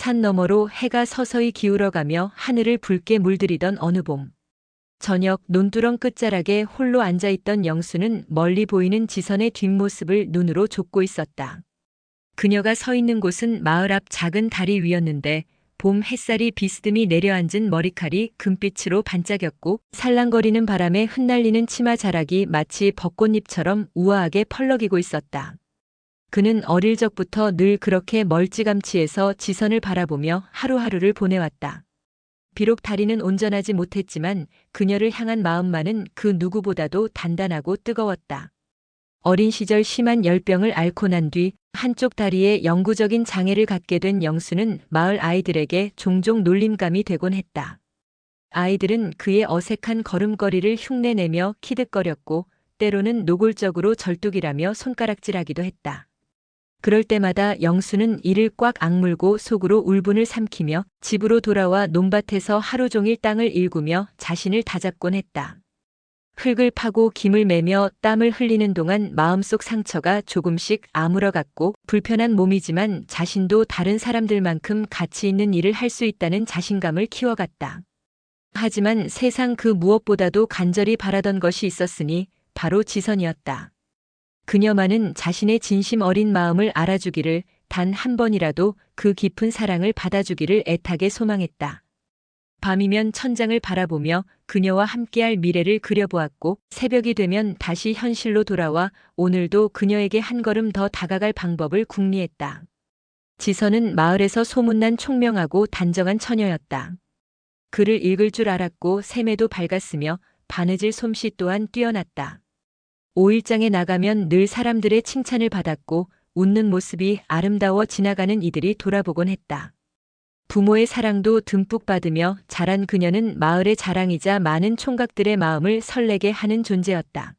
산 너머로 해가 서서히 기울어가며 하늘을 붉게 물들이던 어느 봄. 저녁 논두렁 끝자락에 홀로 앉아있던 영수는 멀리 보이는 지선의 뒷모습을 눈으로 좇고 있었다. 그녀가 서 있는 곳은 마을 앞 작은 다리 위였는데 봄 햇살이 비스듬히 내려앉은 머리칼이 금빛으로 반짝였고 살랑거리는 바람에 흩날리는 치마 자락이 마치 벚꽃잎처럼 우아하게 펄럭이고 있었다. 그는 어릴 적부터 늘 그렇게 멀찌감치해서 지선을 바라보며 하루하루를 보내왔다. 비록 다리는 온전하지 못했지만 그녀를 향한 마음만은 그 누구보다도 단단하고 뜨거웠다. 어린 시절 심한 열병을 앓고 난 뒤 한쪽 다리에 영구적인 장애를 갖게 된 영수는 마을 아이들에게 종종 놀림감이 되곤 했다. 아이들은 그의 어색한 걸음걸이를 흉내내며 키득거렸고 때로는 노골적으로 절뚝이라며 손가락질하기도 했다. 그럴 때마다 영수는 이를 꽉 악물고 속으로 울분을 삼키며 집으로 돌아와 논밭에서 하루 종일 땅을 일구며 자신을 다잡곤 했다. 흙을 파고 김을 매며 땀을 흘리는 동안 마음속 상처가 조금씩 아물어갔고 불편한 몸이지만 자신도 다른 사람들만큼 가치 있는 일을 할 수 있다는 자신감을 키워갔다. 하지만 세상 그 무엇보다도 간절히 바라던 것이 있었으니 바로 지선이었다. 그녀만은 자신의 진심 어린 마음을 알아주기를, 단 한 번이라도 그 깊은 사랑을 받아주기를 애타게 소망했다. 밤이면 천장을 바라보며 그녀와 함께할 미래를 그려보았고 새벽이 되면 다시 현실로 돌아와 오늘도 그녀에게 한 걸음 더 다가갈 방법을 궁리했다. 지선은 마을에서 소문난 총명하고 단정한 처녀였다. 글을 읽을 줄 알았고 셈에도 밝았으며 바느질 솜씨 또한 뛰어났다. 5일장에 나가면 늘 사람들의 칭찬을 받았고 웃는 모습이 아름다워 지나가는 이들이 돌아보곤 했다. 부모의 사랑도 듬뿍 받으며 자란 그녀는 마을의 자랑이자 많은 총각들의 마음을 설레게 하는 존재였다.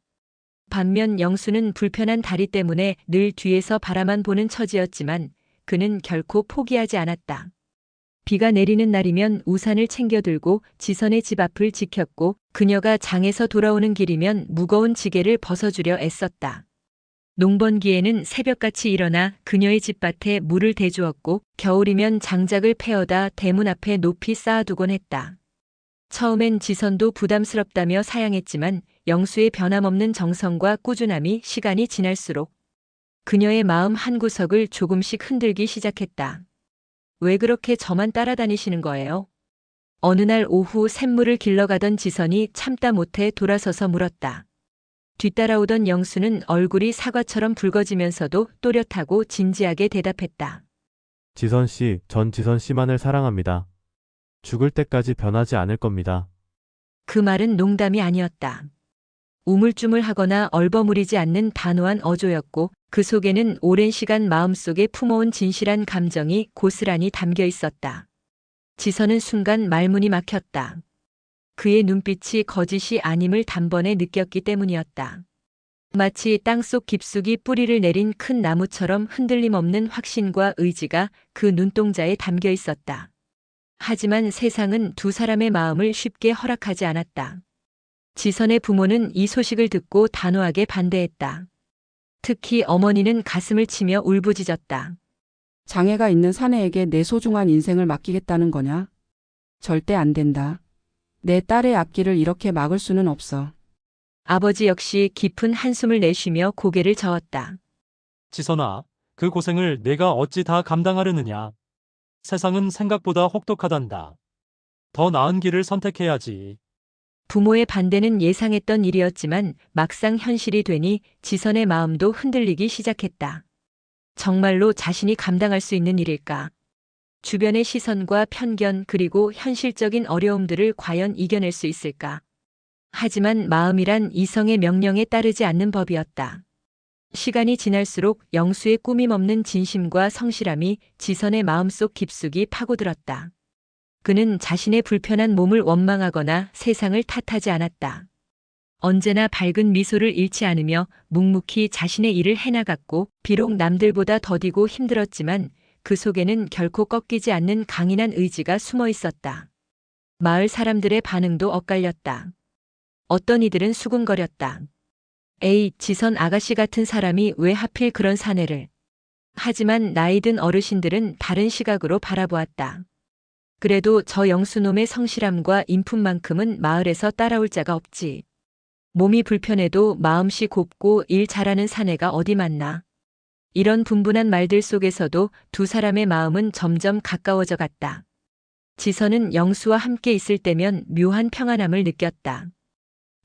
반면 영수는 불편한 다리 때문에 늘 뒤에서 바라만 보는 처지였지만 그는 결코 포기하지 않았다. 비가 내리는 날이면 우산을 챙겨 들고 지선의 집 앞을 지켰고 그녀가 장에서 돌아오는 길이면 무거운 지게를 벗어주려 애썼다. 농번기에는 새벽같이 일어나 그녀의 집밭에 물을 대주었고 겨울이면 장작을 패어다 대문 앞에 높이 쌓아두곤 했다. 처음엔 지선도 부담스럽다며 사양했지만 영수의 변함없는 정성과 꾸준함이 시간이 지날수록 그녀의 마음 한구석을 조금씩 흔들기 시작했다. 왜 그렇게 저만 따라다니시는 거예요? 어느 날 오후 샘물을 길러가던 지선이 참다 못해 돌아서서 물었다. 뒤따라오던 영수는 얼굴이 사과처럼 붉어지면서도 또렷하고 진지하게 대답했다. 지선 씨, 전 지선 씨만을 사랑합니다. 죽을 때까지 변하지 않을 겁니다. 그 말은 농담이 아니었다. 우물쭈물하거나 얼버무리지 않는 단호한 어조였고 그 속에는 오랜 시간 마음속에 품어온 진실한 감정이 고스란히 담겨 있었다. 지선은 순간 말문이 막혔다. 그의 눈빛이 거짓이 아님을 단번에 느꼈기 때문이었다. 마치 땅속 깊숙이 뿌리를 내린 큰 나무처럼 흔들림 없는 확신과 의지가 그 눈동자에 담겨 있었다. 하지만 세상은 두 사람의 마음을 쉽게 허락하지 않았다. 지선의 부모는 이 소식을 듣고 단호하게 반대했다. 특히 어머니는 가슴을 치며 울부짖었다. 장애가 있는 사내에게 내 소중한 인생을 맡기겠다는 거냐? 절대 안 된다. 내 딸의 앞길을 이렇게 막을 수는 없어. 아버지 역시 깊은 한숨을 내쉬며 고개를 저었다. 지선아, 그 고생을 내가 어찌 다 감당하려느냐. 세상은 생각보다 혹독하단다. 더 나은 길을 선택해야지. 부모의 반대는 예상했던 일이었지만 막상 현실이 되니 지선의 마음도 흔들리기 시작했다. 정말로 자신이 감당할 수 있는 일일까? 주변의 시선과 편견 그리고 현실적인 어려움들을 과연 이겨낼 수 있을까? 하지만 마음이란 이성의 명령에 따르지 않는 법이었다. 시간이 지날수록 영수의 꾸밈 없는 진심과 성실함이 지선의 마음속 깊숙이 파고들었다. 그는 자신의 불편한 몸을 원망하거나 세상을 탓하지 않았다. 언제나 밝은 미소를 잃지 않으며 묵묵히 자신의 일을 해나갔고 비록 남들보다 더디고 힘들었지만 그 속에는 결코 꺾이지 않는 강인한 의지가 숨어 있었다. 마을 사람들의 반응도 엇갈렸다. 어떤 이들은 수군거렸다. 에이, 지선 아가씨 같은 사람이 왜 하필 그런 사내를. 하지만 나이든 어르신들은 다른 시각으로 바라보았다. 그래도 저 영수놈의 성실함과 인품만큼은 마을에서 따라올 자가 없지. 몸이 불편해도 마음씨 곱고 일 잘하는 사내가 어디 많나. 이런 분분한 말들 속에서도 두 사람의 마음은 점점 가까워져 갔다. 지선은 영수와 함께 있을 때면 묘한 평안함을 느꼈다.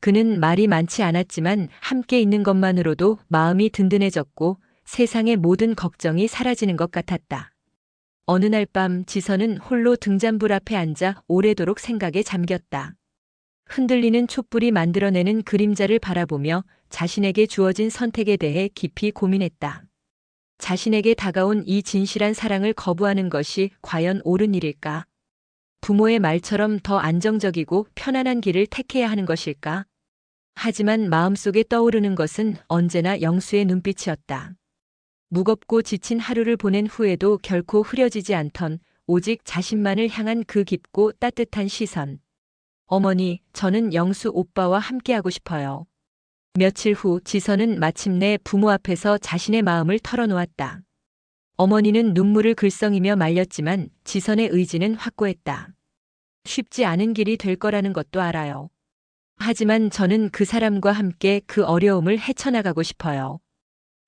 그는 말이 많지 않았지만 함께 있는 것만으로도 마음이 든든해졌고 세상의 모든 걱정이 사라지는 것 같았다. 어느 날 밤 지선은 홀로 등잔불 앞에 앉아 오래도록 생각에 잠겼다. 흔들리는 촛불이 만들어내는 그림자를 바라보며 자신에게 주어진 선택에 대해 깊이 고민했다. 자신에게 다가온 이 진실한 사랑을 거부하는 것이 과연 옳은 일일까? 부모의 말처럼 더 안정적이고 편안한 길을 택해야 하는 것일까? 하지만 마음속에 떠오르는 것은 언제나 영수의 눈빛이었다. 무겁고 지친 하루를 보낸 후에도 결코 흐려지지 않던 오직 자신만을 향한 그 깊고 따뜻한 시선. 어머니, 저는 영수 오빠와 함께하고 싶어요. 며칠 후 지선은 마침내 부모 앞에서 자신의 마음을 털어놓았다. 어머니는 눈물을 글썽이며 말렸지만 지선의 의지는 확고했다. 쉽지 않은 길이 될 거라는 것도 알아요. 하지만 저는 그 사람과 함께 그 어려움을 헤쳐나가고 싶어요.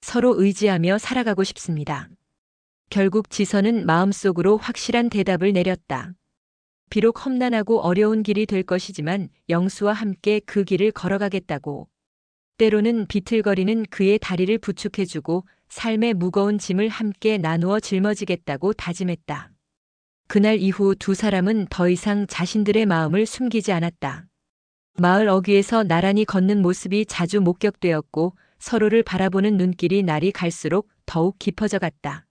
서로 의지하며 살아가고 싶습니다. 결국 지선은 마음속으로 확실한 대답을 내렸다. 비록 험난하고 어려운 길이 될 것이지만 영수와 함께 그 길을 걸어가겠다고. 때로는 비틀거리는 그의 다리를 부축해주고 삶의 무거운 짐을 함께 나누어 짊어지겠다고 다짐했다. 그날 이후 두 사람은 더 이상 자신들의 마음을 숨기지 않았다. 마을 어귀에서 나란히 걷는 모습이 자주 목격되었고 서로를 바라보는 눈길이 날이 갈수록 더욱 깊어져 갔다.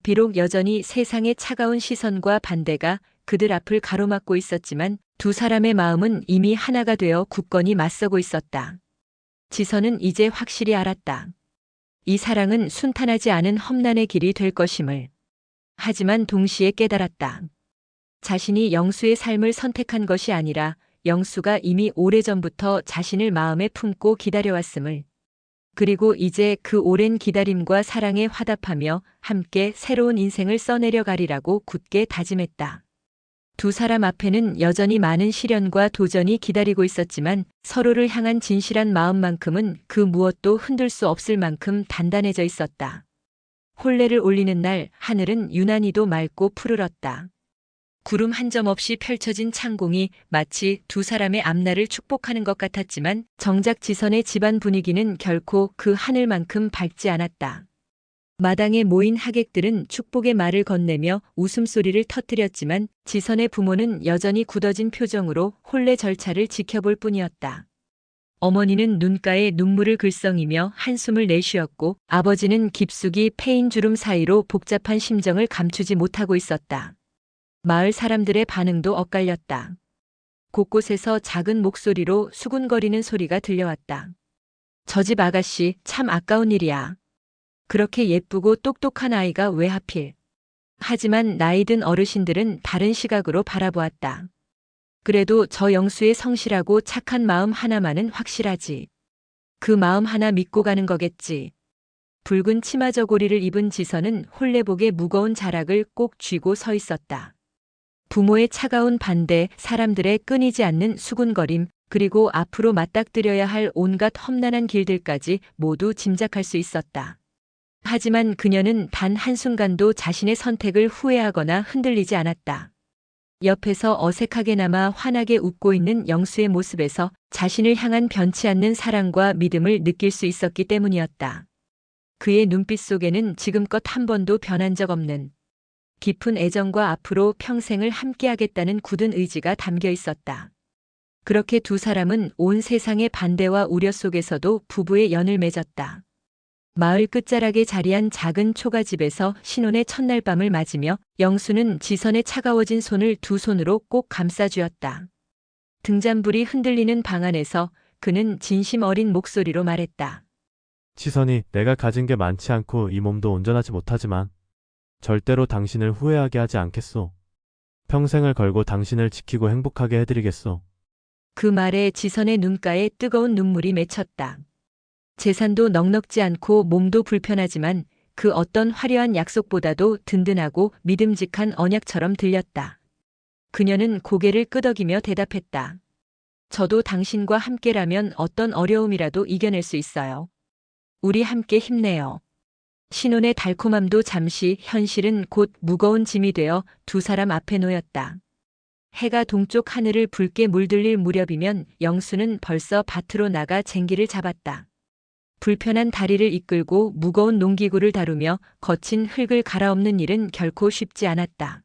비록 여전히 세상의 차가운 시선과 반대가 그들 앞을 가로막고 있었지만 두 사람의 마음은 이미 하나가 되어 굳건히 맞서고 있었다. 지선은 이제 확실히 알았다. 이 사랑은 순탄하지 않은 험난의 길이 될 것임을. 하지만 동시에 깨달았다. 자신이 영수의 삶을 선택한 것이 아니라 영수가 이미 오래전부터 자신을 마음에 품고 기다려왔음을. 그리고 이제 그 오랜 기다림과 사랑에 화답하며 함께 새로운 인생을 써내려 가리라고 굳게 다짐했다. 두 사람 앞에는 여전히 많은 시련과 도전이 기다리고 있었지만 서로를 향한 진실한 마음만큼은 그 무엇도 흔들 수 없을 만큼 단단해져 있었다. 혼례를 올리는 날 하늘은 유난히도 맑고 푸르렀다. 구름 한 점 없이 펼쳐진 창공이 마치 두 사람의 앞날을 축복하는 것 같았지만 정작 지선의 집안 분위기는 결코 그 하늘만큼 밝지 않았다. 마당에 모인 하객들은 축복의 말을 건네며 웃음소리를 터뜨렸지만 지선의 부모는 여전히 굳어진 표정으로 혼례 절차를 지켜볼 뿐이었다. 어머니는 눈가에 눈물을 글썽이며 한숨을 내쉬었고 아버지는 깊숙이 패인 주름 사이로 복잡한 심정을 감추지 못하고 있었다. 마을 사람들의 반응도 엇갈렸다. 곳곳에서 작은 목소리로 수군거리는 소리가 들려왔다. 저 집 아가씨 참 아까운 일이야. 그렇게 예쁘고 똑똑한 아이가 왜 하필. 하지만 나이든 어르신들은 다른 시각으로 바라보았다. 그래도 저 영수의 성실하고 착한 마음 하나만은 확실하지. 그 마음 하나 믿고 가는 거겠지. 붉은 치마 저고리를 입은 지선은 혼례복의 무거운 자락을 꼭 쥐고 서 있었다. 부모의 차가운 반대, 사람들의 끊이지 않는 수군거림, 그리고 앞으로 맞닥뜨려야 할 온갖 험난한 길들까지 모두 짐작할 수 있었다. 하지만 그녀는 단 한순간도 자신의 선택을 후회하거나 흔들리지 않았다. 옆에서 어색하게나마 환하게 웃고 있는 영수의 모습에서 자신을 향한 변치 않는 사랑과 믿음을 느낄 수 있었기 때문이었다. 그의 눈빛 속에는 지금껏 한 번도 변한 적 없는 깊은 애정과 앞으로 평생을 함께하겠다는 굳은 의지가 담겨 있었다. 그렇게 두 사람은 온 세상의 반대와 우려 속에서도 부부의 연을 맺었다. 마을 끝자락에 자리한 작은 초가집에서 신혼의 첫날 밤을 맞으며 영수는 지선의 차가워진 손을 두 손으로 꼭 감싸쥐었다. 등잔불이 흔들리는 방 안에서 그는 진심 어린 목소리로 말했다. 지선이, 내가 가진 게 많지 않고 이 몸도 온전하지 못하지만 절대로 당신을 후회하게 하지 않겠소. 평생을 걸고 당신을 지키고 행복하게 해드리겠소. 그 말에 지선의 눈가에 뜨거운 눈물이 맺혔다. 재산도 넉넉지 않고 몸도 불편하지만 그 어떤 화려한 약속보다도 든든하고 믿음직한 언약처럼 들렸다. 그녀는 고개를 끄덕이며 대답했다. 저도 당신과 함께라면 어떤 어려움이라도 이겨낼 수 있어요. 우리 함께 힘내요. 신혼의 달콤함도 잠시, 현실은 곧 무거운 짐이 되어 두 사람 앞에 놓였다. 해가 동쪽 하늘을 붉게 물들릴 무렵이면 영수는 벌써 밭으로 나가 쟁기를 잡았다. 불편한 다리를 이끌고 무거운 농기구를 다루며 거친 흙을 갈아엎는 일은 결코 쉽지 않았다.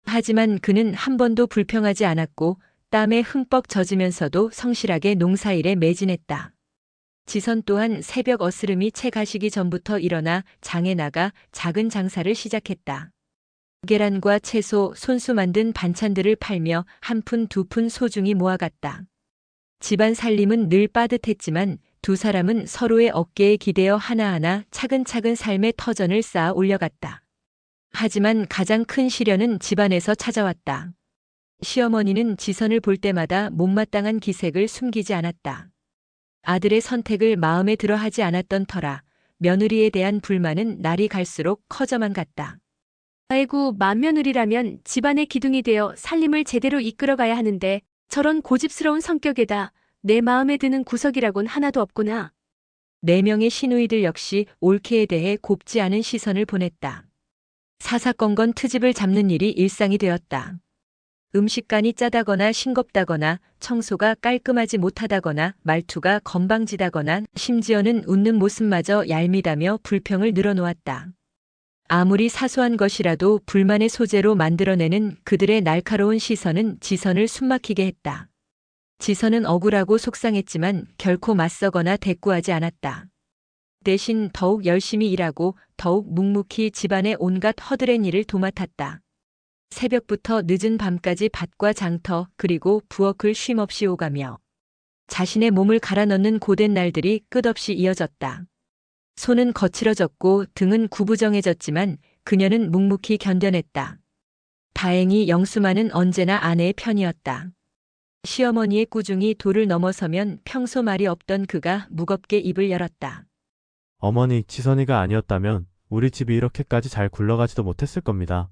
하지만 그는 한 번도 불평하지 않았고 땀에 흠뻑 젖으면서도 성실하게 농사일에 매진했다. 지선 또한 새벽 어스름이 채 가시기 전부터 일어나 장에 나가 작은 장사를 시작했다. 계란과 채소, 손수 만든 반찬들을 팔며 한 푼 두 푼 소중히 모아갔다. 집안 살림은 늘 빠듯했지만 두 사람은 서로의 어깨에 기대어 하나하나 차근차근 삶의 터전을 쌓아 올려갔다. 하지만 가장 큰 시련은 집안에서 찾아왔다. 시어머니는 지선을 볼 때마다 못마땅한 기색을 숨기지 않았다. 아들의 선택을 마음에 들어 하지 않았던 터라 며느리에 대한 불만은 날이 갈수록 커져만 갔다. 아이고, 맏며느리라면 집안의 기둥이 되어 살림을 제대로 이끌어가야 하는데 저런 고집스러운 성격에다 내 마음에 드는 구석이라곤 하나도 없구나. 4명의 시누이들 역시 올케에 대해 곱지 않은 시선을 보냈다. 사사건건 트집을 잡는 일이 일상이 되었다. 음식간이 짜다거나 싱겁다거나 청소가 깔끔하지 못하다거나 말투가 건방지다거나 심지어는 웃는 모습마저 얄미다며 불평을 늘어놓았다. 아무리 사소한 것이라도 불만의 소재로 만들어내는 그들의 날카로운 시선은 지선을 숨막히게 했다. 지선은 억울하고 속상했지만 결코 맞서거나 대꾸하지 않았다. 대신 더욱 열심히 일하고 더욱 묵묵히 집안의 온갖 허드렛 일을 도맡았다. 새벽부터 늦은 밤까지 밭과 장터 그리고 부엌을 쉼없이 오가며 자신의 몸을 갈아 넣는 고된 날들이 끝없이 이어졌다. 손은 거칠어졌고 등은 구부정해졌지만 그녀는 묵묵히 견뎌냈다. 다행히 영수만은 언제나 아내의 편이었다. 시어머니의 꾸중이 도를 넘어서면 평소 말이 없던 그가 무겁게 입을 열었다. 어머니, 지선이가 아니었다면 우리 집이 이렇게까지 잘 굴러가지도 못했을 겁니다.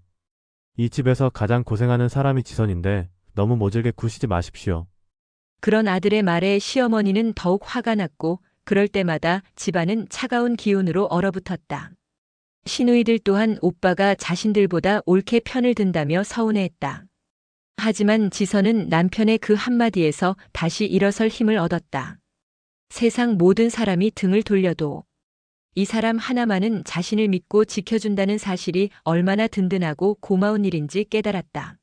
이 집에서 가장 고생하는 사람이 지선인데 너무 모질게 구시지 마십시오. 그런 아들의 말에 시어머니는 더욱 화가 났고 그럴 때마다 집안은 차가운 기운으로 얼어붙었다. 시누이들 또한 오빠가 자신들보다 옳게 편을 든다며 서운해했다. 하지만 지선은 남편의 그 한마디에서 다시 일어설 힘을 얻었다. 세상 모든 사람이 등을 돌려도 이 사람 하나만은 자신을 믿고 지켜준다는 사실이 얼마나 든든하고 고마운 일인지 깨달았다.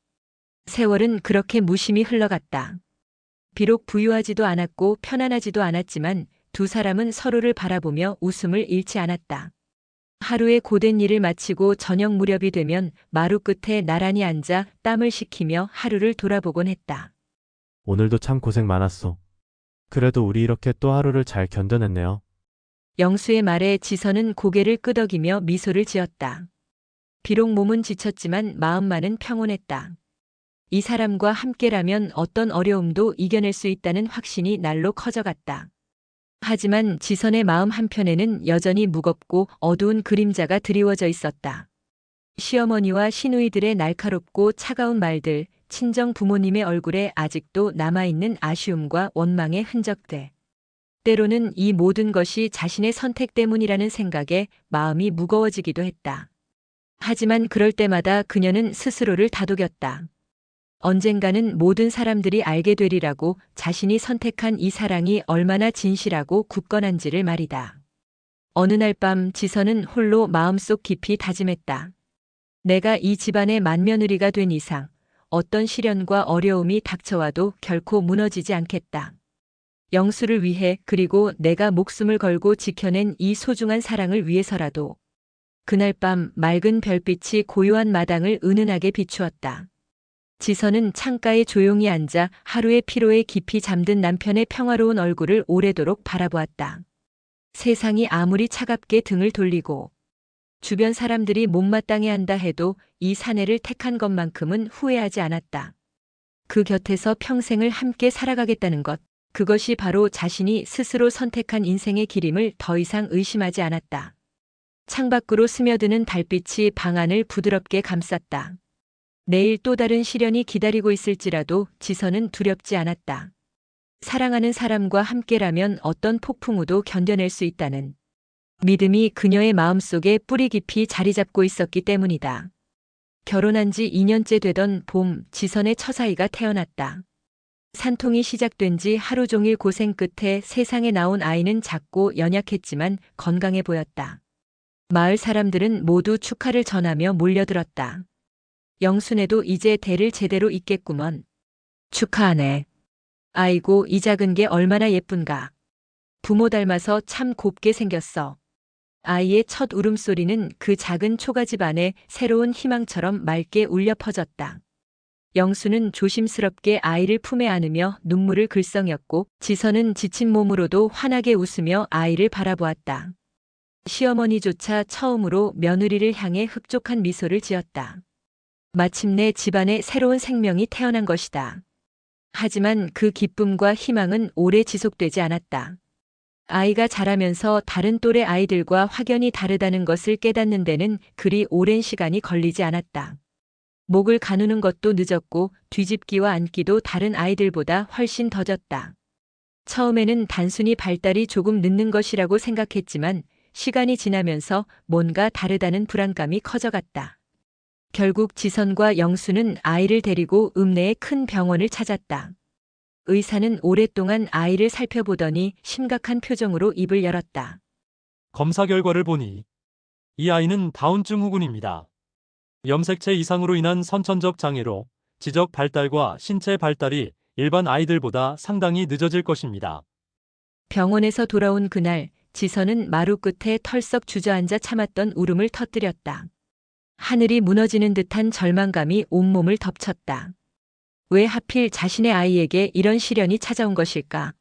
세월은 그렇게 무심히 흘러갔다. 비록 부유하지도 않았고 편안하지도 않았지만 두 사람은 서로를 바라보며 웃음을 잃지 않았다. 하루의 고된 일을 마치고 저녁 무렵이 되면 마루 끝에 나란히 앉아 땀을 식히며 하루를 돌아보곤 했다. 오늘도 참 고생 많았어. 그래도 우리 이렇게 또 하루를 잘 견뎌냈네요. 영수의 말에 지선은 고개를 끄덕이며 미소를 지었다. 비록 몸은 지쳤지만 마음만은 평온했다. 이 사람과 함께라면 어떤 어려움도 이겨낼 수 있다는 확신이 날로 커져갔다. 하지만 지선의 마음 한편에는 여전히 무겁고 어두운 그림자가 드리워져 있었다. 시어머니와 시누이들의 날카롭고 차가운 말들, 친정 부모님의 얼굴에 아직도 남아있는 아쉬움과 원망의 흔적들. 때로는 이 모든 것이 자신의 선택 때문이라는 생각에 마음이 무거워지기도 했다. 하지만 그럴 때마다 그녀는 스스로를 다독였다. 언젠가는 모든 사람들이 알게 되리라고, 자신이 선택한 이 사랑이 얼마나 진실하고 굳건한지를 말이다. 어느 날 밤 지선은 홀로 마음속 깊이 다짐했다. 내가 이 집안의 맏며느리가 된 이상 어떤 시련과 어려움이 닥쳐와도 결코 무너지지 않겠다. 영수를 위해, 그리고 내가 목숨을 걸고 지켜낸 이 소중한 사랑을 위해서라도. 그날 밤 맑은 별빛이 고요한 마당을 은은하게 비추었다. 지선은 창가에 조용히 앉아 하루의 피로에 깊이 잠든 남편의 평화로운 얼굴을 오래도록 바라보았다. 세상이 아무리 차갑게 등을 돌리고 주변 사람들이 못마땅해 한다 해도 이 사내를 택한 것만큼은 후회하지 않았다. 그 곁에서 평생을 함께 살아가겠다는 것, 그것이 바로 자신이 스스로 선택한 인생의 길임을 더 이상 의심하지 않았다. 창밖으로 스며드는 달빛이 방 안을 부드럽게 감쌌다. 내일 또 다른 시련이 기다리고 있을지라도 지선은 두렵지 않았다. 사랑하는 사람과 함께라면 어떤 폭풍우도 견뎌낼 수 있다는 믿음이 그녀의 마음속에 뿌리 깊이 자리 잡고 있었기 때문이다. 결혼한 지 2년째 되던 봄, 지선의 처사이가 태어났다. 산통이 시작된 지 하루 종일 고생 끝에 세상에 나온 아이는 작고 연약했지만 건강해 보였다. 마을 사람들은 모두 축하를 전하며 몰려들었다. 영순애도 이제 대를 제대로 잇겠구먼. 축하하네. 아이고, 이 작은 게 얼마나 예쁜가. 부모 닮아서 참 곱게 생겼어. 아이의 첫 울음소리는 그 작은 초가집 안에 새로운 희망처럼 맑게 울려 퍼졌다. 영수는 조심스럽게 아이를 품에 안으며 눈물을 글썽였고 지선은 지친 몸으로도 환하게 웃으며 아이를 바라보았다. 시어머니조차 처음으로 며느리를 향해 흡족한 미소를 지었다. 마침내 집안에 새로운 생명이 태어난 것이다. 하지만 그 기쁨과 희망은 오래 지속되지 않았다. 아이가 자라면서 다른 또래 아이들과 확연히 다르다는 것을 깨닫는 데는 그리 오랜 시간이 걸리지 않았다. 목을 가누는 것도 늦었고 뒤집기와 앉기도 다른 아이들보다 훨씬 더뎠다. 처음에는 단순히 발달이 조금 늦는 것이라고 생각했지만 시간이 지나면서 뭔가 다르다는 불안감이 커져갔다. 결국 지선과 영수는 아이를 데리고 읍내의 큰 병원을 찾았다. 의사는 오랫동안 아이를 살펴보더니 심각한 표정으로 입을 열었다. 검사 결과를 보니 이 아이는 다운증 후군입니다. 염색체 이상으로 인한 선천적 장애로 지적 발달과 신체 발달이 일반 아이들보다 상당히 늦어질 것입니다. 병원에서 돌아온 그날 지선은 마루 끝에 털썩 주저앉아 참았던 울음을 터뜨렸다. 하늘이 무너지는 듯한 절망감이 온몸을 덮쳤다. 왜 하필 자신의 아이에게 이런 시련이 찾아온 것일까?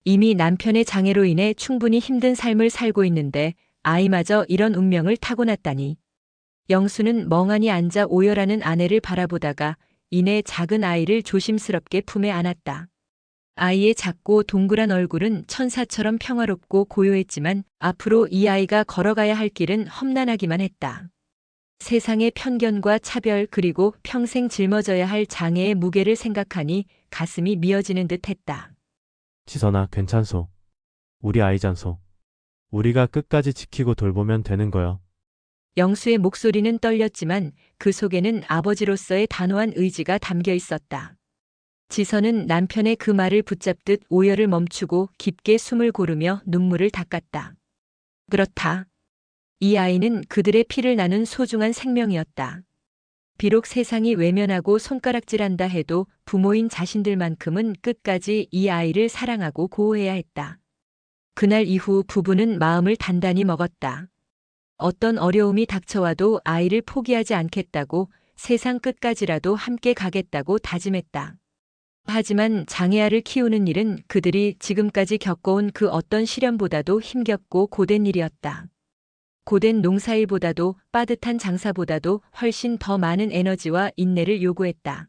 이미 남편의 장애로 인해 충분히 힘든 삶을 살고 있는데 아이마저 이런 운명을 타고났다니. 영수는 멍하니 앉아 오열하는 아내를 바라보다가 이내 작은 아이를 조심스럽게 품에 안았다. 아이의 작고 동그란 얼굴은 천사처럼 평화롭고 고요했지만 앞으로 이 아이가 걸어가야 할 길은 험난하기만 했다. 세상의 편견과 차별 그리고 평생 짊어져야 할 장애의 무게를 생각하니 가슴이 미어지는 듯 했다. 지선아, 괜찮소. 우리 아이잖소. 우리가 끝까지 지키고 돌보면 되는 거여. 영수의 목소리는 떨렸지만 그 속에는 아버지로서의 단호한 의지가 담겨 있었다. 지선은 남편의 그 말을 붙잡듯 오열을 멈추고 깊게 숨을 고르며 눈물을 닦았다. 그렇다. 이 아이는 그들의 피를 나눈 소중한 생명이었다. 비록 세상이 외면하고 손가락질한다 해도 부모인 자신들만큼은 끝까지 이 아이를 사랑하고 보호해야 했다. 그날 이후 부부는 마음을 단단히 먹었다. 어떤 어려움이 닥쳐와도 아이를 포기하지 않겠다고 세상 끝까지라도 함께 가겠다고 다짐했다. 하지만 장애아를 키우는 일은 그들이 지금까지 겪어온 그 어떤 시련보다도 힘겹고 고된 일이었다. 고된 농사일보다도 빠듯한 장사보다도 훨씬 더 많은 에너지와 인내를 요구했다.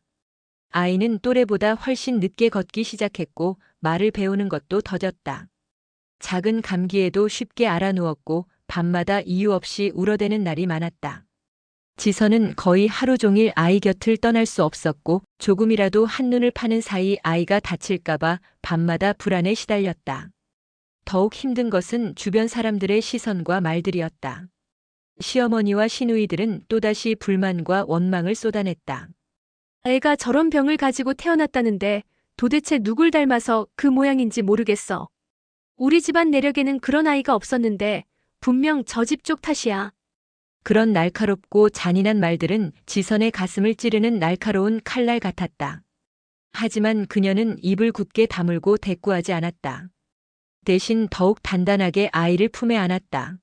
아이는 또래보다 훨씬 늦게 걷기 시작했고 말을 배우는 것도 더뎠다. 작은 감기에도 쉽게 알아누웠고 밤마다 이유 없이 울어대는 날이 많았다. 지선은 거의 하루 종일 아이 곁을 떠날 수 없었고 조금이라도 한눈을 파는 사이 아이가 다칠까봐 밤마다 불안에 시달렸다. 더욱 힘든 것은 주변 사람들의 시선과 말들이었다. 시어머니와 시누이들은 또다시 불만과 원망을 쏟아냈다. 애가 저런 병을 가지고 태어났다는데 도대체 누굴 닮아서 그 모양인지 모르겠어. 우리 집안 내력에는 그런 아이가 없었는데 분명 저 집 쪽 탓이야. 그런 날카롭고 잔인한 말들은 지선의 가슴을 찌르는 날카로운 칼날 같았다. 하지만 그녀는 입을 굳게 다물고 대꾸하지 않았다. 대신 더욱 단단하게 아이를 품에 안았다.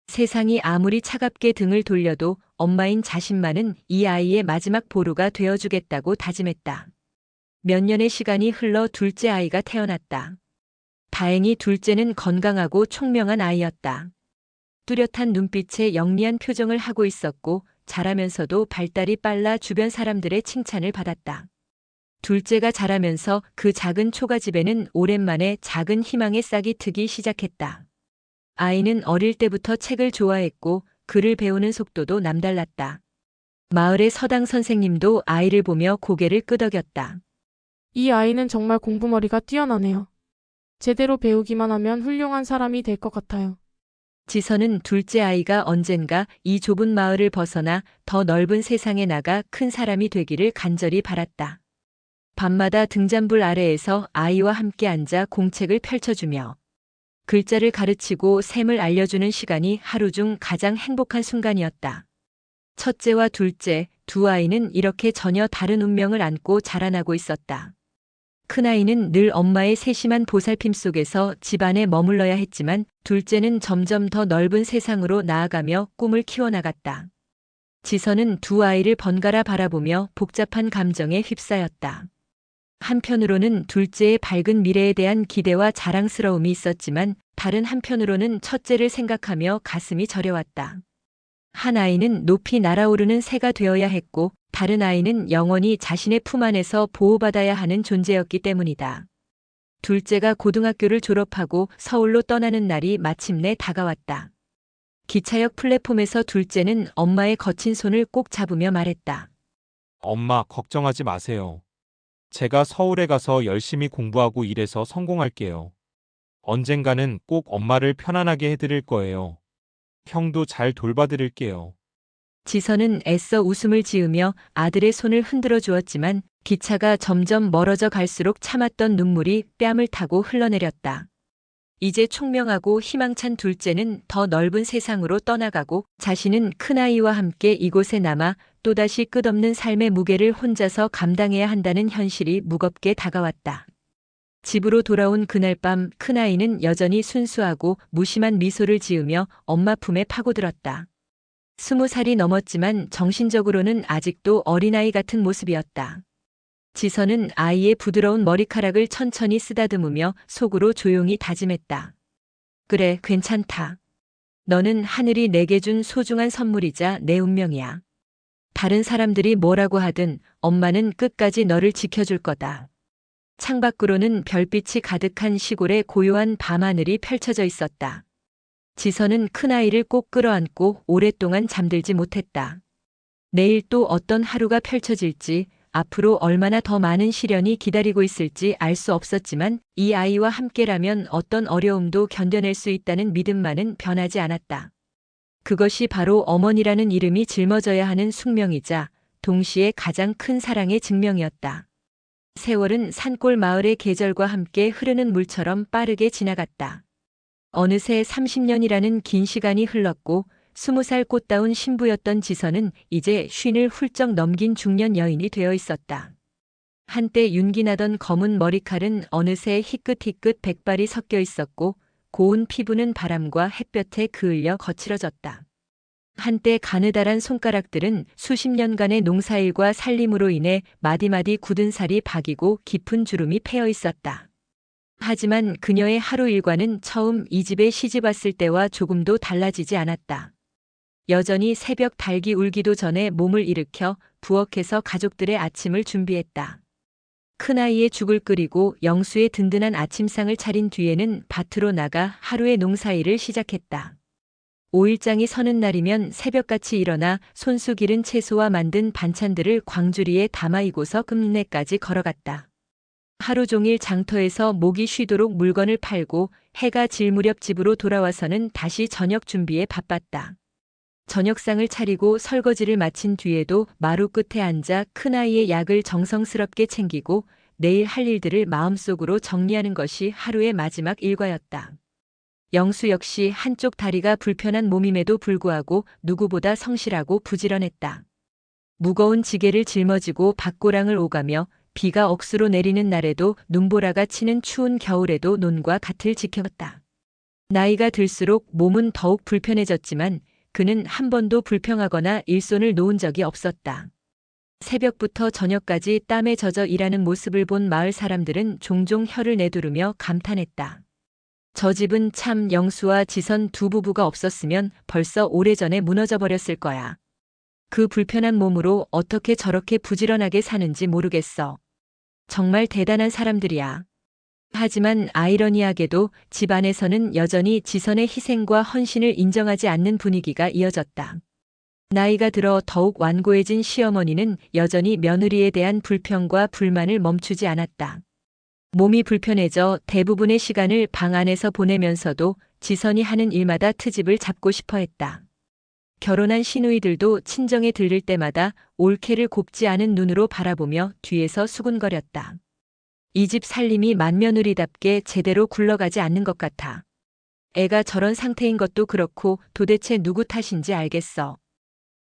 세상이 아무리 차갑게 등을 돌려도 엄마인 자신만은 이 아이의 마지막 보루가 되어주겠다고 다짐했다. 몇 년의 시간이 흘러 둘째 아이가 태어났다. 다행히 둘째는 건강하고 총명한 아이였다. 뚜렷한 눈빛에 영리한 표정을 하고 있었고 자라면서도 발달이 빨라 주변 사람들의 칭찬을 받았다. 둘째가 자라면서 그 작은 초가집에는 오랜만에 작은 희망의 싹이 트기 시작했다. 아이는 어릴 때부터 책을 좋아했고 글을 배우는 속도도 남달랐다. 마을의 서당 선생님도 아이를 보며 고개를 끄덕였다. 이 아이는 정말 공부머리가 뛰어나네요. 제대로 배우기만 하면 훌륭한 사람이 될 것 같아요. 지선은 둘째 아이가 언젠가 이 좁은 마을을 벗어나 더 넓은 세상에 나가 큰 사람이 되기를 간절히 바랐다. 밤마다 등잔불 아래에서 아이와 함께 앉아 공책을 펼쳐주며 글자를 가르치고 셈을 알려주는 시간이 하루 중 가장 행복한 순간이었다. 첫째와 둘째, 두 아이는 이렇게 전혀 다른 운명을 안고 자라나고 있었다. 큰아이는 늘 엄마의 세심한 보살핌 속에서 집안에 머물러야 했지만 둘째는 점점 더 넓은 세상으로 나아가며 꿈을 키워나갔다. 지선은 두 아이를 번갈아 바라보며 복잡한 감정에 휩싸였다. 한편으로는 둘째의 밝은 미래에 대한 기대와 자랑스러움이 있었지만 다른 한편으로는 첫째를 생각하며 가슴이 저려왔다. 한 아이는 높이 날아오르는 새가 되어야 했고 다른 아이는 영원히 자신의 품 안에서 보호받아야 하는 존재였기 때문이다. 둘째가 고등학교를 졸업하고 서울로 떠나는 날이 마침내 다가왔다. 기차역 플랫폼에서 둘째는 엄마의 거친 손을 꼭 잡으며 말했다. 엄마, 걱정하지 마세요. 제가 서울에 가서 열심히 공부하고 일해서 성공할게요. 언젠가는 꼭 엄마를 편안하게 해드릴 거예요. 형도 잘 돌봐드릴게요. 지선은 애써 웃음을 지으며 아들의 손을 흔들어 주었지만 기차가 점점 멀어져 갈수록 참았던 눈물이 뺨을 타고 흘러내렸다. 이제 총명하고 희망찬 둘째는 더 넓은 세상으로 떠나가고 자신은 큰아이와 함께 이곳에 남아 또다시 끝없는 삶의 무게를 혼자서 감당해야 한다는 현실이 무겁게 다가왔다. 집으로 돌아온 그날 밤 큰아이는 여전히 순수하고 무심한 미소를 지으며 엄마 품에 파고들었다. 20살이 넘었지만 정신적으로는 아직도 어린아이 같은 모습이었다. 지선은 아이의 부드러운 머리카락을 천천히 쓰다듬으며 속으로 조용히 다짐했다. 그래, 괜찮다. 너는 하늘이 내게 준 소중한 선물이자 내 운명이야. 다른 사람들이 뭐라고 하든 엄마는 끝까지 너를 지켜줄 거다. 창밖으로는 별빛이 가득한 시골의 고요한 밤하늘이 펼쳐져 있었다. 지선은 큰아이를 꼭 끌어안고 오랫동안 잠들지 못했다. 내일 또 어떤 하루가 펼쳐질지, 앞으로 얼마나 더 많은 시련이 기다리고 있을지 알 수 없었지만 이 아이와 함께라면 어떤 어려움도 견뎌낼 수 있다는 믿음만은 변하지 않았다. 그것이 바로 어머니라는 이름이 짊어져야 하는 숙명이자 동시에 가장 큰 사랑의 증명이었다. 세월은 산골 마을의 계절과 함께 흐르는 물처럼 빠르게 지나갔다. 어느새 30년이라는 긴 시간이 흘렀고 20살 꽃다운 신부였던 지선은 이제 쉰을 훌쩍 넘긴 중년 여인이 되어 있었다. 한때 윤기나던 검은 머리칼은 어느새 희끗희끗 백발이 섞여 있었고 고운 피부는 바람과 햇볕에 그을려 거칠어졌다. 한때 가느다란 손가락들은 수십 년간의 농사일과 살림으로 인해 마디마디 굳은 살이 박이고 깊은 주름이 패여 있었다. 하지만 그녀의 하루 일과는 처음 이 집에 시집 왔을 때와 조금도 달라지지 않았다. 여전히 새벽 닭이 울기도 전에 몸을 일으켜 부엌에서 가족들의 아침을 준비했다. 큰아이의 죽을 끓이고 영수의 든든한 아침상을 차린 뒤에는 밭으로 나가 하루의 농사일을 시작했다. 5일장이 서는 날이면 새벽같이 일어나 손수 기른 채소와 만든 반찬들을 광주리에 담아 이고서 끝내까지 걸어갔다. 하루 종일 장터에서 목이 쉬도록 물건을 팔고 해가 질 무렵 집으로 돌아와서는 다시 저녁 준비에 바빴다. 저녁상을 차리고 설거지를 마친 뒤에도 마루 끝에 앉아 큰아이의 약을 정성스럽게 챙기고 내일 할 일들을 마음속으로 정리하는 것이 하루의 마지막 일과였다. 영수 역시 한쪽 다리가 불편한 몸임에도 불구하고 누구보다 성실하고 부지런했다. 무거운 지게를 짊어지고 밭고랑을 오가며 비가 억수로 내리는 날에도 눈보라가 치는 추운 겨울에도 논과 밭을 지켰다. 나이가 들수록 몸은 더욱 불편해졌지만 그는 한 번도 불평하거나 일손을 놓은 적이 없었다. 새벽부터 저녁까지 땀에 젖어 일하는 모습을 본 마을 사람들은 종종 혀를 내두르며 감탄했다. 저 집은 참 영수와 지선 두 부부가 없었으면 벌써 오래전에 무너져 버렸을 거야. 그 불편한 몸으로 어떻게 저렇게 부지런하게 사는지 모르겠어. 정말 대단한 사람들이야. 하지만 아이러니하게도 집안에서는 여전히 지선의 희생과 헌신을 인정하지 않는 분위기가 이어졌다. 나이가 들어 더욱 완고해진 시어머니는 여전히 며느리에 대한 불평과 불만을 멈추지 않았다. 몸이 불편해져 대부분의 시간을 방 안에서 보내면서도 지선이 하는 일마다 트집을 잡고 싶어 했다. 결혼한 시누이들도 친정에 들릴 때마다 올케를 곱지 않은 눈으로 바라보며 뒤에서 수군거렸다. 이 집 살림이 맏며느리답게 제대로 굴러가지 않는 것 같아. 애가 저런 상태인 것도 그렇고 도대체 누구 탓인지 알겠어.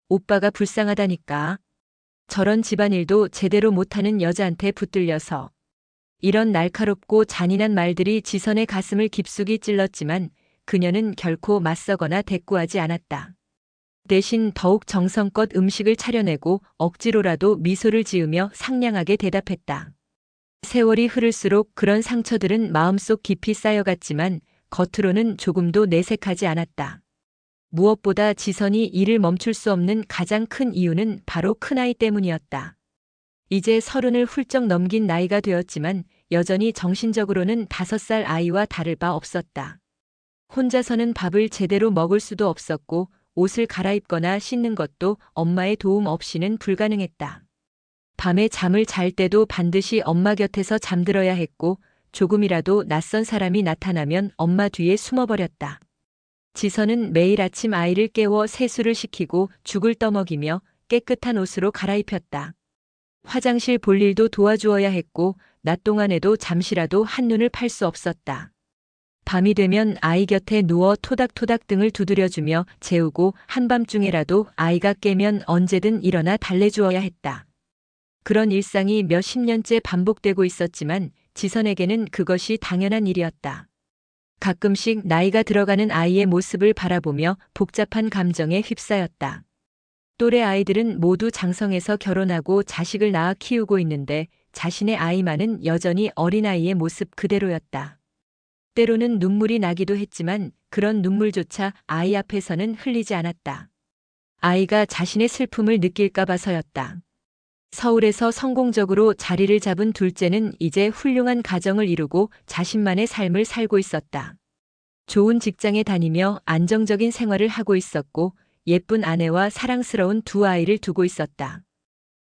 오빠가 불쌍하다니까. 저런 집안일도 제대로 못하는 여자한테 붙들려서. 이런 날카롭고 잔인한 말들이 지선의 가슴을 깊숙이 찔렀지만 그녀는 결코 맞서거나 대꾸하지 않았다. 대신 더욱 정성껏 음식을 차려내고 억지로라도 미소를 지으며 상냥하게 대답했다. 세월이 흐를수록 그런 상처들은 마음속 깊이 쌓여갔지만 겉으로는 조금도 내색하지 않았다. 무엇보다 지선이 일을 멈출 수 없는 가장 큰 이유는 바로 큰아이 때문이었다. 이제 30을 훌쩍 넘긴 나이가 되었지만 여전히 정신적으로는 5살 아이와 다를 바 없었다. 혼자서는 밥을 제대로 먹을 수도 없었고 옷을 갈아입거나 씻는 것도 엄마의 도움 없이는 불가능했다. 밤에 잠을 잘 때도 반드시 엄마 곁에서 잠들어야 했고 조금이라도 낯선 사람이 나타나면 엄마 뒤에 숨어버렸다. 지선은 매일 아침 아이를 깨워 세수를 시키고 죽을 떠먹이며 깨끗한 옷으로 갈아입혔다. 화장실 볼 일도 도와주어야 했고 낮 동안에도 잠시라도 한눈을 팔 수 없었다. 밤이 되면 아이 곁에 누워 토닥토닥 등을 두드려주며 재우고 한밤중에라도 아이가 깨면 언제든 일어나 달래주어야 했다. 그런 일상이 몇십 년째 반복되고 있었지만 지선에게는 그것이 당연한 일이었다. 가끔씩 나이가 들어가는 아이의 모습을 바라보며 복잡한 감정에 휩싸였다. 또래 아이들은 모두 장성해서 결혼하고 자식을 낳아 키우고 있는데 자신의 아이만은 여전히 어린아이의 모습 그대로였다. 때로는 눈물이 나기도 했지만 그런 눈물조차 아이 앞에서는 흘리지 않았다. 아이가 자신의 슬픔을 느낄까 봐서였다. 서울에서 성공적으로 자리를 잡은 둘째는 이제 훌륭한 가정을 이루고 자신만의 삶을 살고 있었다. 좋은 직장에 다니며 안정적인 생활을 하고 있었고 예쁜 아내와 사랑스러운 두 아이를 두고 있었다.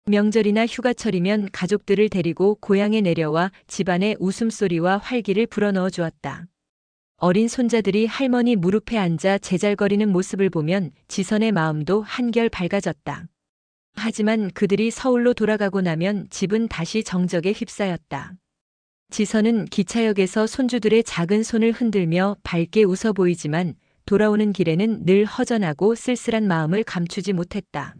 명절이나 휴가철이면 가족들을 데리고 고향에 내려와 집안의 웃음소리와 활기를 불어넣어 주었다. 어린 손자들이 할머니 무릎에 앉아 제잘거리는 모습을 보면 지선의 마음도 한결 밝아졌다. 하지만 그들이 서울로 돌아가고 나면 집은 다시 정적에 휩싸였다. 지선은 기차역에서 손주들의 작은 손을 흔들며 밝게 웃어 보이지만 돌아오는 길에는 늘 허전하고 쓸쓸한 마음을 감추지 못했다.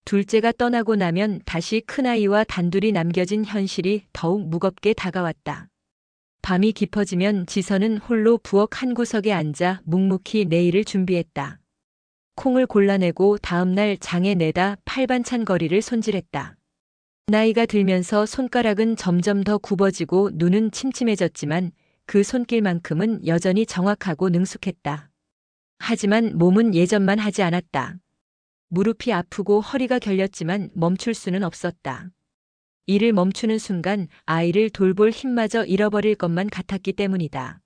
둘째가 떠나고 나면 다시 큰아이와 단둘이 남겨진 현실이 더욱 무겁게 다가왔다. 밤이 깊어지면 지선은 홀로 부엌 한 구석에 앉아 묵묵히 내일을 준비했다. 콩을 골라내고 다음날 장에 내다 팔반찬 거리를 손질했다. 나이가 들면서 손가락은 점점 더 굽어지고 눈은 침침해졌지만 그 손길만큼은 여전히 정확하고 능숙했다. 하지만 몸은 예전만 하지 않았다. 무릎이 아프고 허리가 결렸지만 멈출 수는 없었다. 일을 멈추는 순간 아이를 돌볼 힘마저 잃어버릴 것만 같았기 때문이다.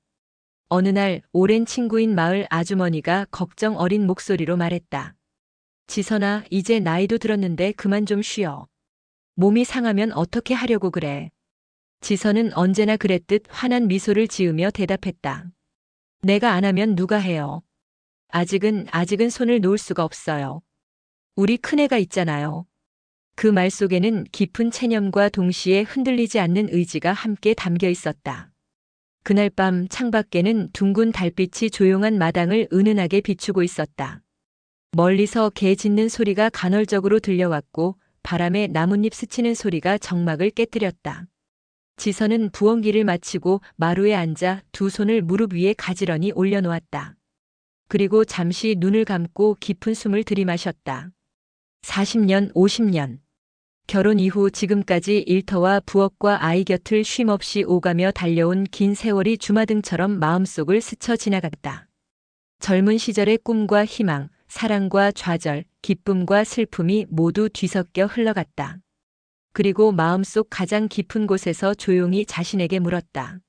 어느 날 오랜 친구인 마을 아주머니가 걱정 어린 목소리로 말했다. 지선아, 이제 나이도 들었는데 그만 좀 쉬어. 몸이 상하면 어떻게 하려고 그래. 지선은 언제나 그랬듯 환한 미소를 지으며 대답했다. 내가 안 하면 누가 해요. 아직은 손을 놓을 수가 없어요. 우리 큰애가 있잖아요. 그 말 속에는 깊은 체념과 동시에 흔들리지 않는 의지가 함께 담겨 있었다. 그날 밤 창밖에는 둥근 달빛이 조용한 마당을 은은하게 비추고 있었다. 멀리서 개 짖는 소리가 간헐적으로 들려왔고 바람에 나뭇잎 스치는 소리가 정막을 깨뜨렸다. 지선은 부엌일을 마치고 마루에 앉아 두 손을 무릎 위에 가지런히 올려놓았다. 그리고 잠시 눈을 감고 깊은 숨을 들이마셨다. 40년, 50년. 결혼 이후 지금까지 일터와 부엌과 아이 곁을 쉼없이 오가며 달려온 긴 세월이 주마등처럼 마음속을 스쳐 지나갔다. 젊은 시절의 꿈과 희망, 사랑과 좌절, 기쁨과 슬픔이 모두 뒤섞여 흘러갔다. 그리고 마음속 가장 깊은 곳에서 조용히 자신에게 물었다.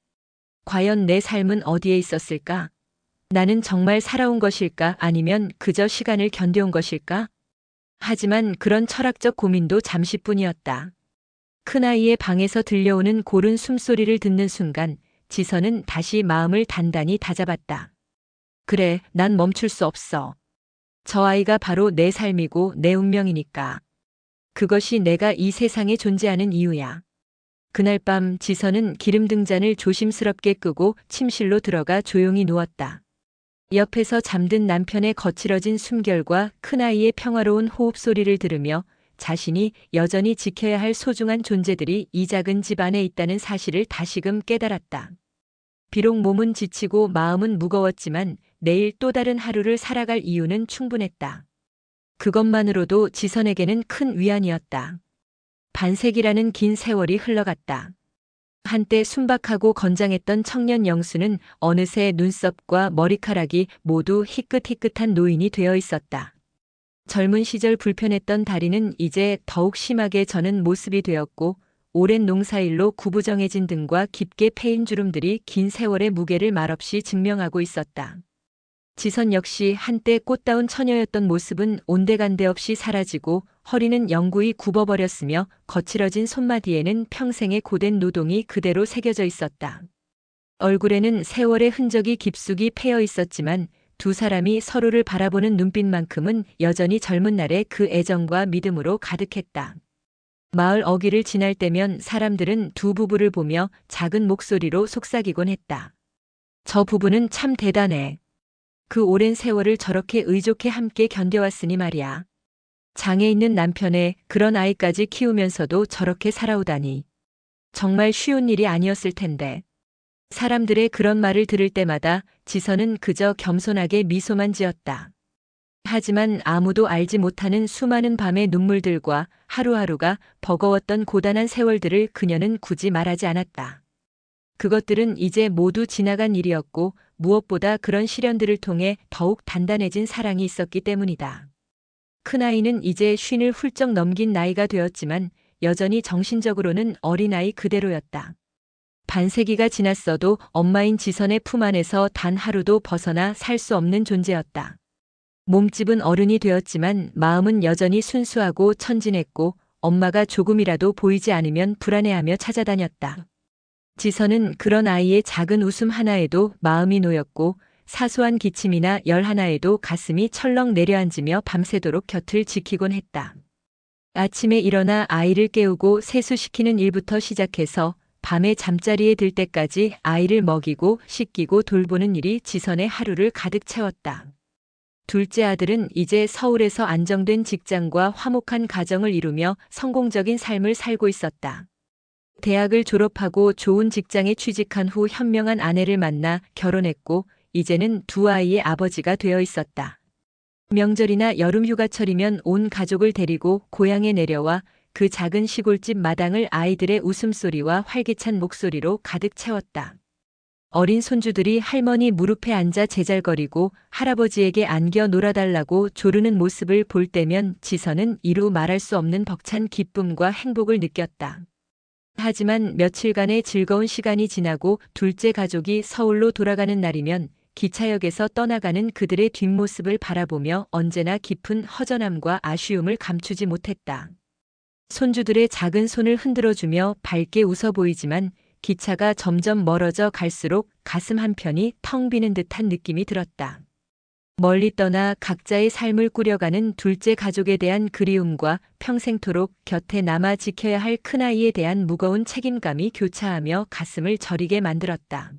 과연 내 삶은 어디에 있었을까? 나는 정말 살아온 것일까? 아니면 그저 시간을 견뎌온 것일까? 하지만 그런 철학적 고민도 잠시뿐이었다. 큰아이의 방에서 들려오는 고른 숨소리를 듣는 순간 지선은 다시 마음을 단단히 다잡았다. 그래, 난 멈출 수 없어. 저 아이가 바로 내 삶이고 내 운명이니까. 그것이 내가 이 세상에 존재하는 이유야. 그날 밤 지선은 기름 등잔을 조심스럽게 끄고 침실로 들어가 조용히 누웠다. 옆에서 잠든 남편의 거칠어진 숨결과 큰아이의 평화로운 호흡 소리를 들으며 자신이 여전히 지켜야 할 소중한 존재들이 이 작은 집 안에 있다는 사실을 다시금 깨달았다. 비록 몸은 지치고 마음은 무거웠지만 내일 또 다른 하루를 살아갈 이유는 충분했다. 그것만으로도 지선에게는 큰 위안이었다. 반세기라는 긴 세월이 흘러갔다. 한때 순박하고 건장했던 청년 영수는 어느새 눈썹과 머리카락이 모두 희끗희끗한 노인이 되어 있었다. 젊은 시절 불편했던 다리는 이제 더욱 심하게 저는 모습이 되었고 오랜 농사일로 구부정해진 등과 깊게 패인 주름들이 긴 세월의 무게를 말없이 증명하고 있었다. 지선 역시 한때 꽃다운 처녀였던 모습은 온데간데 없이 사라지고 허리는 영구히 굽어버렸으며 거칠어진 손마디에는 평생의 고된 노동이 그대로 새겨져 있었다. 얼굴에는 세월의 흔적이 깊숙이 패여 있었지만 두 사람이 서로를 바라보는 눈빛만큼은 여전히 젊은 날의 그 애정과 믿음으로 가득했다. 마을 어귀를 지날 때면 사람들은 두 부부를 보며 작은 목소리로 속삭이곤 했다. 저 부부는 참 대단해. 그 오랜 세월을 저렇게 의좋게 함께 견뎌왔으니 말이야. 장애 있는 남편의 그런 아이까지 키우면서도 저렇게 살아오다니. 정말 쉬운 일이 아니었을 텐데. 사람들의 그런 말을 들을 때마다 지선은 그저 겸손하게 미소만 지었다. 하지만 아무도 알지 못하는 수많은 밤의 눈물들과 하루하루가 버거웠던 고단한 세월들을 그녀는 굳이 말하지 않았다. 그것들은 이제 모두 지나간 일이었고 무엇보다 그런 시련들을 통해 더욱 단단해진 사랑이 있었기 때문이다. 큰아이는 이제 50을 훌쩍 넘긴 나이가 되었지만 여전히 정신적으로는 어린아이 그대로였다. 반세기가 지났어도 엄마인 지선의 품 안에서 단 하루도 벗어나 살 수 없는 존재였다. 몸집은 어른이 되었지만 마음은 여전히 순수하고 천진했고 엄마가 조금이라도 보이지 않으면 불안해하며 찾아다녔다. 지선은 그런 아이의 작은 웃음 하나에도 마음이 놓였고 사소한 기침이나 열 하나에도 가슴이 철렁 내려앉으며 밤새도록 곁을 지키곤 했다. 아침에 일어나 아이를 깨우고 세수시키는 일부터 시작해서 밤에 잠자리에 들 때까지 아이를 먹이고 씻기고 돌보는 일이 지선의 하루를 가득 채웠다. 둘째 아들은 이제 서울에서 안정된 직장과 화목한 가정을 이루며 성공적인 삶을 살고 있었다. 대학을 졸업하고 좋은 직장에 취직한 후 현명한 아내를 만나 결혼했고 이제는 두 아이의 아버지가 되어 있었다. 명절이나 여름 휴가철이면 온 가족을 데리고 고향에 내려와 그 작은 시골집 마당을 아이들의 웃음소리와 활기찬 목소리로 가득 채웠다. 어린 손주들이 할머니 무릎에 앉아 제잘거리고 할아버지에게 안겨 놀아달라고 조르는 모습을 볼 때면 지선은 이루 말할 수 없는 벅찬 기쁨과 행복을 느꼈다. 하지만 며칠간의 즐거운 시간이 지나고 둘째 가족이 서울로 돌아가는 날이면 기차역에서 떠나가는 그들의 뒷모습을 바라보며 언제나 깊은 허전함과 아쉬움을 감추지 못했다. 손주들의 작은 손을 흔들어주며 밝게 웃어 보이지만 기차가 점점 멀어져 갈수록 가슴 한편이 텅 비는 듯한 느낌이 들었다. 멀리 떠나 각자의 삶을 꾸려가는 둘째 가족에 대한 그리움과 평생토록 곁에 남아 지켜야 할 큰아이에 대한 무거운 책임감이 교차하며 가슴을 저리게 만들었다.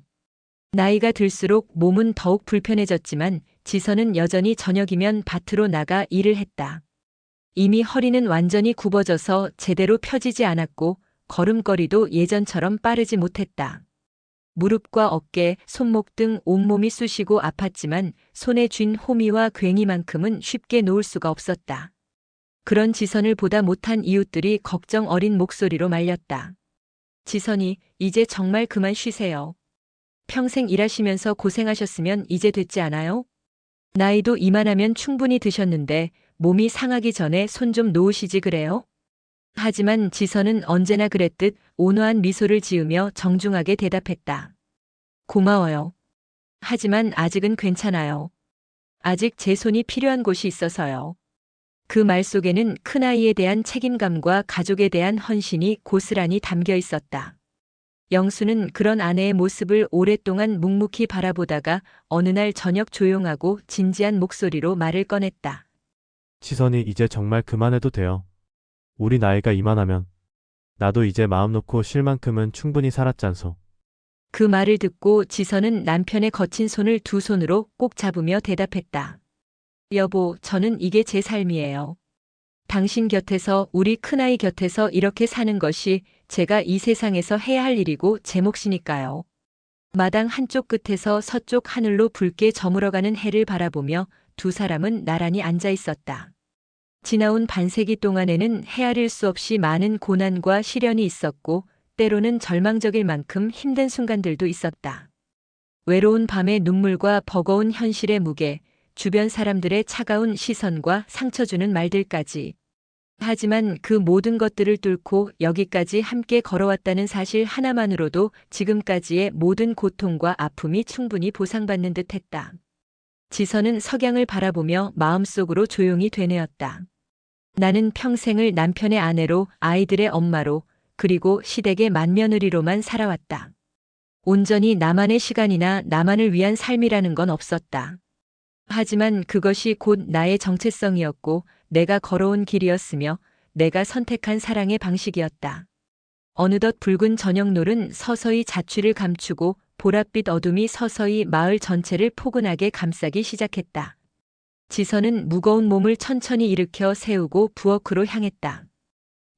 나이가 들수록 몸은 더욱 불편해졌지만 지선은 여전히 저녁이면 밭으로 나가 일을 했다. 이미 허리는 완전히 굽어져서 제대로 펴지지 않았고 걸음걸이도 예전처럼 빠르지 못했다. 무릎과 어깨, 손목 등 온몸이 쑤시고 아팠지만 손에 쥔 호미와 괭이만큼은 쉽게 놓을 수가 없었다. 그런 지선을 보다 못한 이웃들이 걱정 어린 목소리로 말렸다. 지선이 이제 정말 그만 쉬세요. 평생 일하시면서 고생하셨으면 이제 됐지 않아요? 나이도 이만하면 충분히 드셨는데 몸이 상하기 전에 손 좀 놓으시지 그래요? 하지만 지선은 언제나 그랬듯 온화한 미소를 지으며 정중하게 대답했다. 고마워요. 하지만 아직은 괜찮아요. 아직 제 손이 필요한 곳이 있어서요. 그 말 속에는 큰아이에 대한 책임감과 가족에 대한 헌신이 고스란히 담겨 있었다. 영수는 그런 아내의 모습을 오랫동안 묵묵히 바라보다가 어느 날 저녁 조용하고 진지한 목소리로 말을 꺼냈다. 지선이 이제 정말 그만해도 돼요. 우리 나이가 이만하면 나도 이제 마음 놓고 쉴 만큼은 충분히 살았잖소. 그 말을 듣고 지선은 남편의 거친 손을 두 손으로 꼭 잡으며 대답했다. 여보, 저는 이게 제 삶이에요. 당신 곁에서, 우리 큰아이 곁에서 이렇게 사는 것이 제가 이 세상에서 해야 할 일이고 제 몫이니까요. 마당 한쪽 끝에서 서쪽 하늘로 붉게 저물어가는 해를 바라보며 두 사람은 나란히 앉아 있었다. 지나온 반세기 동안에는 헤아릴 수 없이 많은 고난과 시련이 있었고 때로는 절망적일 만큼 힘든 순간들도 있었다. 외로운 밤의 눈물과 버거운 현실의 무게, 주변 사람들의 차가운 시선과 상처 주는 말들까지. 하지만 그 모든 것들을 뚫고 여기까지 함께 걸어왔다는 사실 하나만으로도 지금까지의 모든 고통과 아픔이 충분히 보상받는 듯했다. 지선은 석양을 바라보며 마음속으로 조용히 되뇌었다. 나는 평생을 남편의 아내로, 아이들의 엄마로, 그리고 시댁의 맏며느리로만 살아왔다. 온전히 나만의 시간이나 나만을 위한 삶이라는 건 없었다. 하지만 그것이 곧 나의 정체성이었고 내가 걸어온 길이었으며 내가 선택한 사랑의 방식이었다. 어느덧 붉은 저녁노을은 서서히 자취를 감추고 보랏빛 어둠이 서서히 마을 전체를 포근하게 감싸기 시작했다. 지선은 무거운 몸을 천천히 일으켜 세우고 부엌으로 향했다.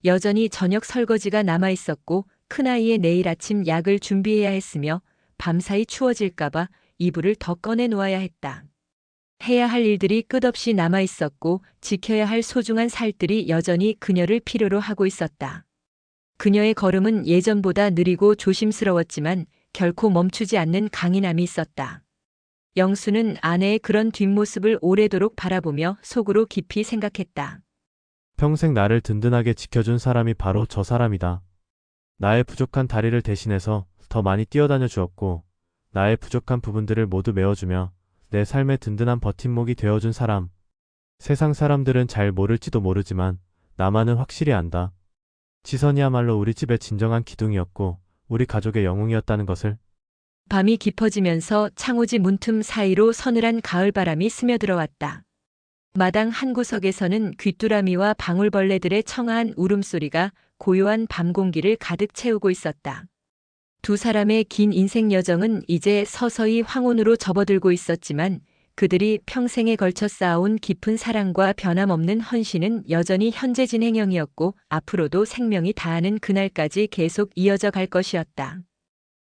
여전히 저녁 설거지가 남아있었고 큰아이의 내일 아침 약을 준비해야 했으며 밤사이 추워질까봐 이불을 더 꺼내 놓아야 했다. 해야 할 일들이 끝없이 남아있었고 지켜야 할 소중한 살들이 여전히 그녀를 필요로 하고 있었다. 그녀의 걸음은 예전보다 느리고 조심스러웠지만 결코 멈추지 않는 강인함이 있었다. 영수는 아내의 그런 뒷모습을 오래도록 바라보며 속으로 깊이 생각했다. 평생 나를 든든하게 지켜준 사람이 바로 저 사람이다. 나의 부족한 다리를 대신해서 더 많이 뛰어다녀 주었고 나의 부족한 부분들을 모두 메워주며 내 삶의 든든한 버팀목이 되어준 사람. 세상 사람들은 잘 모를지도 모르지만 나만은 확실히 안다. 지선이야말로 우리 집의 진정한 기둥이었고 우리 가족의 영웅이었다는 것을. 밤이 깊어지면서 창호지 문틈 사이로 서늘한 가을바람이 스며들어왔다. 마당 한 구석에서는 귀뚜라미와 방울벌레들의 청아한 울음소리가 고요한 밤 공기를 가득 채우고 있었다. 두 사람의 긴 인생 여정은 이제 서서히 황혼으로 접어들고 있었지만 그들이 평생에 걸쳐 쌓아온 깊은 사랑과 변함없는 헌신은 여전히 현재 진행형이었고 앞으로도 생명이 다하는 그날까지 계속 이어져 갈 것이었다.